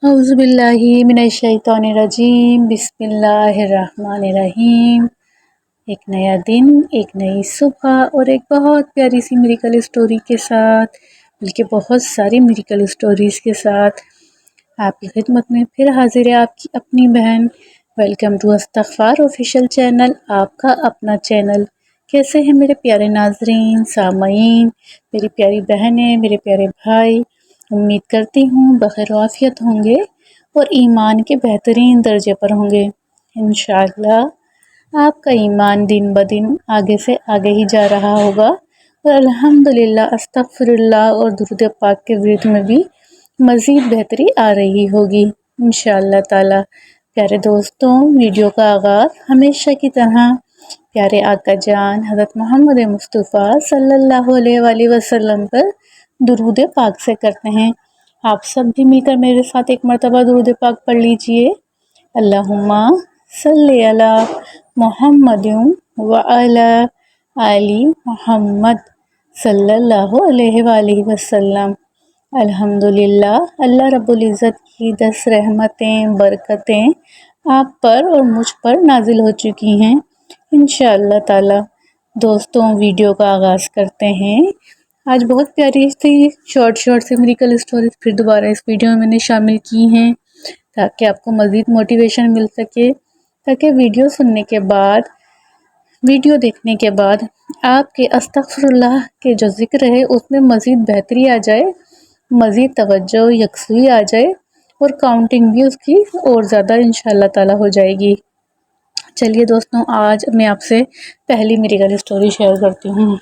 اعوذ باللہ من الشیطان الرجیم، بسم اللہ الرحمن الرحیم۔ ایک نیا دن، ایک نئی صبح اور ایک بہت پیاری سی میریکل اسٹوری کے ساتھ، بلکہ بہت ساری میریکل اسٹوریز کے ساتھ آپ کی خدمت میں پھر حاضر ہے آپ کی اپنی بہن۔ ویلکم ٹو استغفار آفیشیل چینل، آپ کا اپنا چینل۔ کیسے ہیں میرے پیارے ناظرین، سامعین، میری پیاری بہنیں، میرے پیارے بھائی؟ امید کرتی ہوں بخیر و عافیت ہوں گے اور ایمان کے بہترین درجے پر ہوں گے۔ انشاءاللہ آپ کا ایمان دن بدن آگے سے آگے ہی جا رہا ہوگا اور الحمدللہ استغفر اللہ اور درود پاک کے ورد میں بھی مزید بہتری آ رہی ہوگی انشاءاللہ تعالی۔ پیارے دوستوں، ویڈیو کا آغاز ہمیشہ کی طرح پیارے آقا جان حضرت محمد مصطفیٰ صلی اللہ علیہ وآلہ وسلم پر درود پاک سے کرتے ہیں۔ آپ سب بھی مل کر میرے ساتھ ایک مرتبہ درود پاک پڑھ لیجئے۔ اللہم صلی علی محمد وعلی آل محمد صلی اللہ علیہ وآلہ وسلم۔ الحمدللہ، اللہ رب العزت کی 10 رحمتیں، برکتیں آپ پر اور مجھ پر نازل ہو چکی ہیں انشاءاللہ تعالی۔ دوستوں، ویڈیو کا آغاز کرتے ہیں۔ آج بہت پیاری تھی شارٹ سے میریکل اسٹوریز پھر دوبارہ اس ویڈیو میں نے شامل کی ہیں تاکہ آپ کو مزید موٹیویشن مل سکے، تاکہ ویڈیو سننے کے بعد، ویڈیو دیکھنے کے بعد آپ کے استغفر اللہ کے جو ذکر ہے اس میں مزید بہتری آ جائے، مزید توجہ یکسوئی آ جائے اور کاؤنٹنگ بھی اس کی اور زیادہ انشاءاللہ تعالی ہو جائے گی۔ چلیے دوستوں، آج میں آپ سے پہلی میریکل اسٹوری شیئر کرتی ہوں۔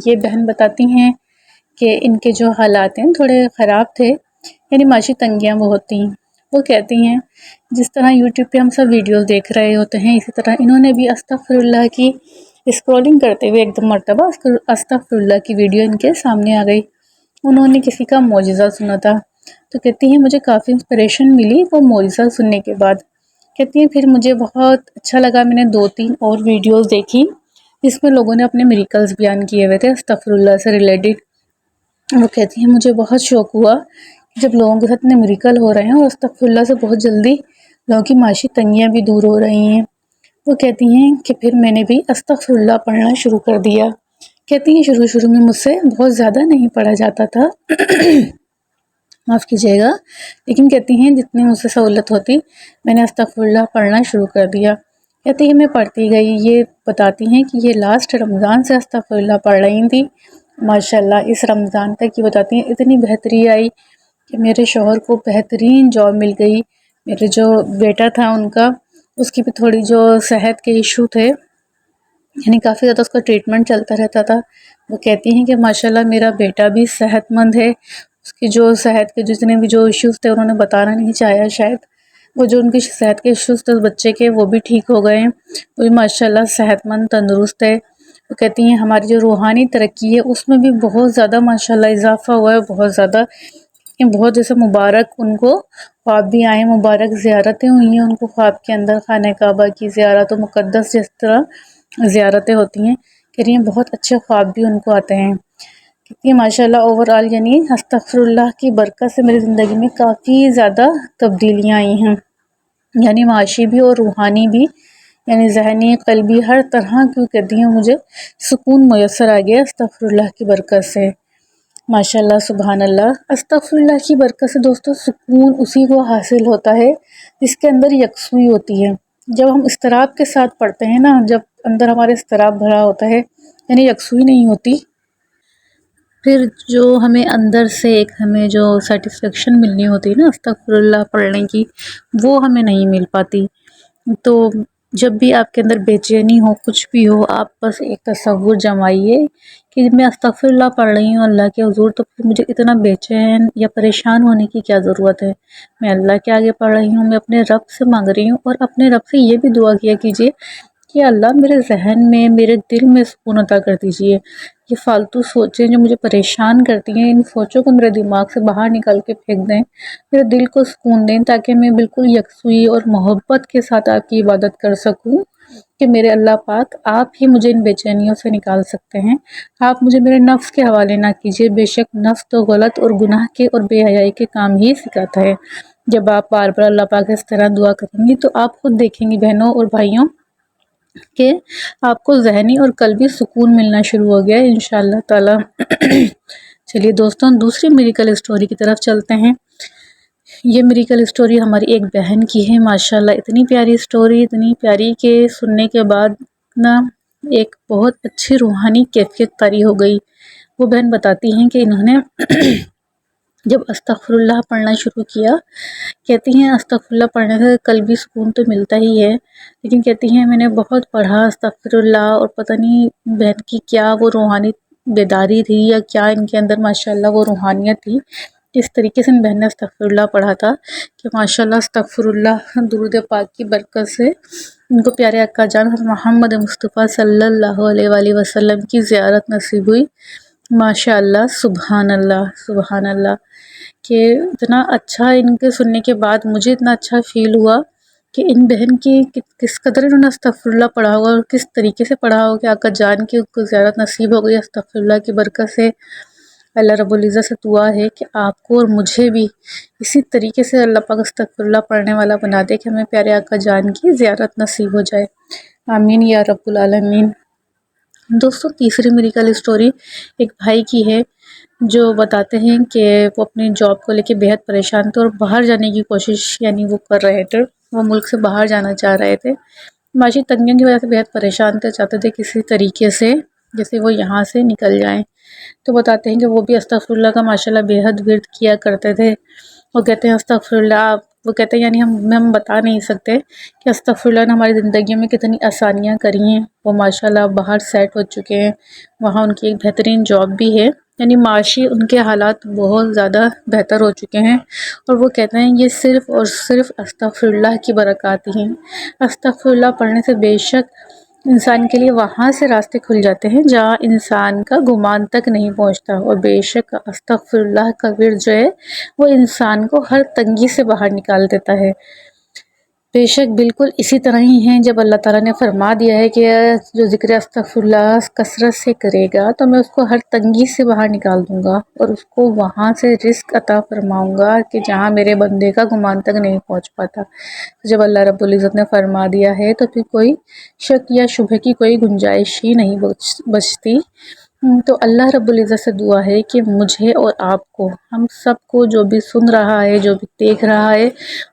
یہ بہن بتاتی ہیں کہ ان کے جو حالات ہیں تھوڑے خراب تھے، یعنی معاشی تنگیاں بہت تھیں۔ وہ کہتی ہیں جس طرح یوٹیوب پہ ہم سب ویڈیوز دیکھ رہے ہوتے ہیں، اسی طرح انہوں نے بھی استغفر اللہ کی اسکرولنگ کرتے ہوئے ایک دم مرتبہ استغفر اللہ کی ویڈیو ان کے سامنے آ گئی۔ انہوں نے کسی کا معجزہ سنا تھا، تو کہتی ہیں مجھے کافی انسپریشن ملی وہ معجزہ سننے کے بعد۔ کہتی ہیں پھر مجھے بہت اچھا لگا، میں نے 2-3 اور ویڈیوز دیکھی جس میں لوگوں نے اپنے میریکلز بیان کیے ہوئے تھے استغفر اللہ سے ریلیٹڈ۔ وہ کہتی ہیں مجھے بہت شوق ہوا کہ جب لوگوں کے ساتھ اتنے میریکل ہو رہے ہیں اور استغفر اللہ سے بہت جلدی لوگوں کی معاشی تنگیاں بھی دور ہو رہی ہیں۔ وہ کہتی ہیں کہ پھر میں نے بھی استغفر اللہ پڑھنا شروع کر دیا۔ کہتی ہیں شروع میں مجھ سے بہت زیادہ نہیں پڑھا جاتا تھا معاف کیجیے گا، لیکن کہتی ہیں جتنی مجھ سے سہولت ہوتی میں نے استغفر اللہ پڑھنا شروع کر دیا۔ کہتی ہیں میں پڑھتی گئی۔ یہ بتاتی ہیں کہ یہ لاسٹ رمضان سے استغفر اللہ پڑھ رہی تھی۔ ماشاءاللہ اس رمضان تک یہ بتاتی ہیں اتنی بہتری آئی کہ میرے شوہر کو بہترین جاب مل گئی۔ میرے جو بیٹا تھا ان کا، اس کی بھی تھوڑی جو صحت کے ایشو تھے، یعنی کافی زیادہ اس کا ٹریٹمنٹ چلتا رہتا تھا۔ وہ کہتی ہیں کہ ماشاءاللہ میرا بیٹا بھی صحت مند ہے، اس کی جو صحت کے جتنے بھی جو ایشوز تھے انہوں نے بتانا نہیں چاہیا شاید، وہ جو ان کی صحت کے ایشوز تھے بچے کے وہ بھی ٹھیک ہو گئے ہیں، وہ بھی ماشاءاللہ صحت مند تندرست ہے۔ وہ کہتی ہیں ہماری جو روحانی ترقی ہے اس میں بھی بہت زیادہ ماشاءاللہ اضافہ ہوا ہے، بہت زیادہ، بہت جیسے مبارک ان کو خواب بھی آئے، مبارک زیارتیں ہوئی ہیں ان کو خواب کے اندر، خانہ کعبہ کی زیارت و مقدس جس طرح زیارتیں ہوتی ہیں، کہہ رہی ہیں بہت اچھے خواب بھی ان کو آتے ہیں۔ کہتی ہیں ماشاءاللہ اوورآل یعنی استغفر اللہ کی برکت سے میری زندگی میں کافی زیادہ تبدیلیاں آئی ہیں، یعنی معاشی بھی اور روحانی بھی، یعنی ذہنی قلبی ہر طرح کی کہتی ہیں مجھے سکون میسر آ گیا استغفر اللہ کی برکت سے۔ ماشاءاللہ سبحان اللہ، استغفر اللہ کی برکت سے دوستوں سکون اسی کو حاصل ہوتا ہے جس کے اندر یکسوئی ہوتی ہے۔ جب ہم اضطراب کے ساتھ پڑھتے ہیں نا، جب اندر ہمارے اضطراب بھرا ہوتا ہے، یعنی یکسوئی نہیں ہوتی، پھر جو ہمیں اندر سے ایک ہمیں جو سیٹسفیکشن ملنی ہوتی ہے نا استغفر اللہ پڑھنے کی، وہ ہمیں نہیں مل پاتی۔ تو جب بھی آپ کے اندر بے چینی ہو، کچھ بھی ہو، آپ بس ایک تصور جمائیے کہ میں استغفر اللہ پڑھ رہی ہوں اللہ کے حضور، تو پھر مجھے اتنا بے چین یا پریشان ہونے کی کیا ضرورت ہے؟ میں اللہ کے آگے پڑھ رہی ہوں، میں اپنے رب سے مانگ رہی ہوں، اور اپنے رب سے یہ بھی دعا کیا کیجیے کہ اللہ میرے ذہن میں، میرے دل میں سکون عطا کر دیجیے۔ یہ فالتو سوچیں جو مجھے پریشان کرتی ہیں، ان سوچوں کو میرے دماغ سے باہر نکال کے پھینک دیں، میرے دل کو سکون دیں، تاکہ میں بالکل یکسوئی اور محبت کے ساتھ آپ کی عبادت کر سکوں کہ میرے اللہ پاک آپ ہی مجھے ان بے چینیوں سے نکال سکتے ہیں۔ آپ مجھے میرے نفس کے حوالے نہ کیجیے، بے شک نفس تو غلط اور گناہ کے اور بے حیائی کے کام ہی سکھاتا ہے۔ جب آپ بار بار اللہ پاک سے اس طرح دعا کریں گی تو آپ خود دیکھیں گی بہنوں اور بھائیوں کہ آپ کو ذہنی اور قلبی سکون ملنا شروع ہو گیا ہے انشاءاللہ تعالی۔ چلیے دوستوں دوسری میریکل اسٹوری کی طرف چلتے ہیں۔ یہ میریکل اسٹوری ہماری ایک بہن کی ہے، ماشاءاللہ اتنی پیاری اسٹوری، اتنی پیاری کہ سننے کے بعد نا ایک بہت اچھی روحانی کیفیت طاری ہو گئی۔ وہ بہن بتاتی ہیں کہ انہوں نے جب استغفر اللہ پڑھنا شروع کیا، کہتی ہیں استغفر اللہ پڑھنے سے قلبی سکون تو ملتا ہی ہے، لیکن کہتی ہیں میں نے بہت پڑھا استغفر اللہ اور پتہ نہیں بہن کی کیا وہ روحانی بیداری تھی یا کیا ان کے اندر ماشاءاللہ وہ روحانیت تھی، اس طریقے سے ان بہن نے استغفر اللہ پڑھا تھا کہ ماشاءاللہ استغفر اللہ درود پاک کی برکت سے ان کو پیارے آقا جان محمد مصطفیٰ صلی اللہ علیہ وآلہ وسلم کی زیارت نصیب ہوئی۔ ماشاءاللہ سبحان اللہ سبحان اللہ، کہ اتنا اچھا ان کے سننے کے بعد مجھے اتنا اچھا فیل ہوا کہ ان بہن کی کس قدر انہوں نے استغفر اللہ پڑھا ہوا اور کس طریقے سے پڑھا ہو کہ آقا جان کی کو زیارت نصیب ہو گئی استغفر اللہ کی برکت سے۔ اللہ رب العزت سے دعا ہے کہ آپ کو اور مجھے بھی اسی طریقے سے اللہ پاک استغفر اللہ پڑھنے والا بنا دے کہ ہمیں پیارے آقا جان کی زیارت نصیب ہو جائے، آمین یا رب العالمین۔ دوستوں تیسری میریکل اسٹوری ایک بھائی کی ہے جو بتاتے ہیں کہ وہ اپنی جاب کو لے کے بہت پریشان تھے اور باہر جانے کی کوشش یعنی وہ کر رہے تھے، وہ ملک سے باہر جانا چاہ رہے تھے، معاشی تنگیوں کی وجہ سے بہت پریشان تھے، چاہتے تھے کسی طریقے سے جیسے وہ یہاں سے نکل جائیں۔ تو بتاتے ہیں کہ وہ بھی استغفر اللہ کا ماشاءاللہ بے حد ورد کیا کرتے تھے۔ وہ کہتے ہیں استغفر اللہ، وہ کہتے ہیں یعنی ہم بتا نہیں سکتے کہ استغفر اللہ نے ہماری زندگی میں کتنی آسانیاں کری ہیں۔ وہ ماشاءاللہ باہر سیٹ ہو چکے ہیں، وہاں ان کی ایک بہترین جاب بھی ہے، یعنی معاشی ان کے حالات بہت زیادہ بہتر ہو چکے ہیں، اور وہ کہتے ہیں یہ صرف اور صرف استغفر اللہ کی برکات ہی ہیں۔ استغفر اللہ پڑھنے سے بے شک انسان کے لیے وہاں سے راستے کھل جاتے ہیں جہاں انسان کا گمان تک نہیں پہنچتا، اور بے شک استغفر اللہ کا ورد جو ہے وہ انسان کو ہر تنگی سے باہر نکال دیتا ہے۔ بے شک بالکل اسی طرح ہی ہیں، جب اللہ تعالیٰ نے فرما دیا ہے کہ جو ذکر استغفر اللہ کثرت سے کرے گا تو میں اس کو ہر تنگی سے باہر نکال دوں گا اور اس کو وہاں سے رزق عطا فرماؤں گا کہ جہاں میرے بندے کا گمان تک نہیں پہنچ پاتا۔ جب اللہ رب العزت نے فرما دیا ہے تو پھر کوئی شک یا شبہ کی کوئی گنجائش ہی نہیں بچتی۔ تو اللہ رب العزت سے دعا ہے کہ مجھے اور آپ کو، ہم سب کو، جو بھی سن رہا ہے جو بھی دیکھ رہا ہے،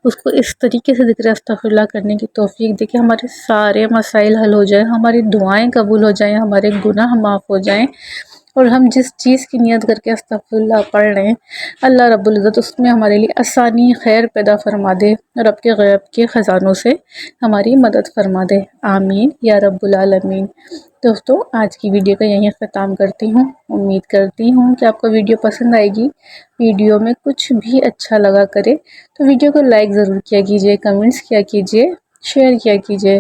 اس کو اس طریقے سے ذکر استغفر اللہ کرنے کی توفیق دے کہ ہمارے سارے مسائل حل ہو جائیں، ہماری دعائیں قبول ہو جائیں، ہمارے گناہ معاف ہو جائیں، اور ہم جس چیز کی نیت کر کے استغفر اللہ پڑھ رہے ہیں اللہ رب العزت اس میں ہمارے لیے آسانی خیر پیدا فرما دے اور رب کے غیب کے خزانوں سے ہماری مدد فرما دے، آمین یا رب العالمین۔ دوستو آج کی ویڈیو کا یہیں اختتام کرتی ہوں، امید کرتی ہوں کہ آپ کو ویڈیو پسند آئے گی۔ ویڈیو میں کچھ بھی اچھا لگا کرے تو ویڈیو کو لائک ضرور کیا کیجیے، کمنٹس کیا کیجیے، شیئر کیا کیجیے۔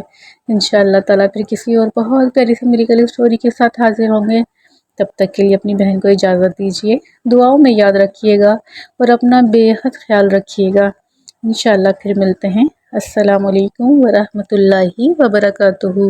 انشاءاللہ تعالیٰ پھر کسی اور بہت پیاری سی میریکل اسٹوری کے ساتھ حاضر ہوں گے، تب تک کے لیے اپنی بہن کو اجازت دیجیے، دعاؤں میں یاد رکھیے گا اور اپنا بے حد خیال رکھیے گا۔ انشاءاللہ پھر ملتے ہیں۔ السلام علیکم ورحمۃ اللہ وبرکاتہ۔